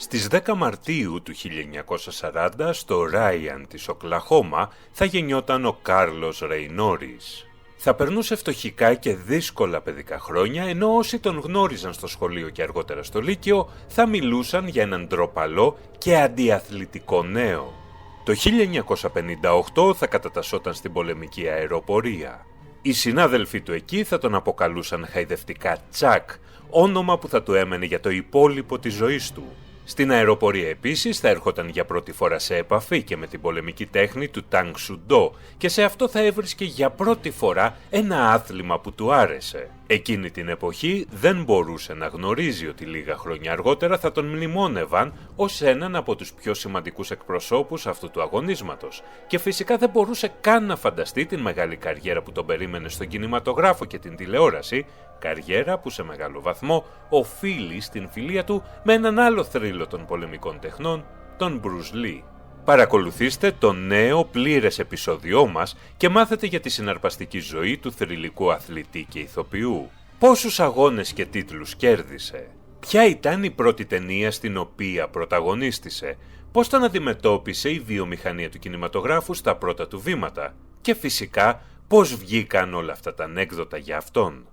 Στις 10 Μαρτίου του 1940 στο Ράιαν της Οκλαχώμα θα γεννιόταν ο Κάρλος Ρεϊνόρις. Θα περνούσε φτωχικά και δύσκολα παιδικά χρόνια, ενώ όσοι τον γνώριζαν στο σχολείο και αργότερα στο Λύκειο θα μιλούσαν για έναν ντροπαλό και αντιαθλητικό νέο. Το 1958 θα κατατασσόταν στην πολεμική αεροπορία. Οι συνάδελφοί του εκεί θα τον αποκαλούσαν χαϊδευτικά Τσακ, όνομα που θα του έμενε για το υπόλοιπο της ζωής του. Στην αεροπορία επίσης θα έρχονταν για πρώτη φορά σε επαφή και με την πολεμική τέχνη του Τανγκ Σουντό και σε αυτό θα έβρισκε για πρώτη φορά ένα άθλημα που του άρεσε. Εκείνη την εποχή δεν μπορούσε να γνωρίζει ότι λίγα χρόνια αργότερα θα τον μνημόνευαν ως έναν από τους πιο σημαντικούς εκπροσώπους αυτού του αγωνίσματος και φυσικά δεν μπορούσε καν να φανταστεί την μεγάλη καριέρα που τον περίμενε στον κινηματογράφο και την τηλεόραση, καριέρα που σε μεγάλο βαθμό οφείλει στην φιλία του με έναν άλλο θρύλο των πολεμικών τεχνών, τον Μπρουζ Λι. Παρακολουθήστε το νέο πλήρες επεισόδιό μας και μάθετε για τη συναρπαστική ζωή του θρυλικού αθλητή και ηθοποιού. Πόσους αγώνες και τίτλους κέρδισε, ποια ήταν η πρώτη ταινία στην οποία πρωταγωνίστησε, πώς τον αντιμετώπισε η βιομηχανία του κινηματογράφου στα πρώτα του βήματα και φυσικά πώς βγήκαν όλα αυτά τα ανέκδοτα για αυτόν.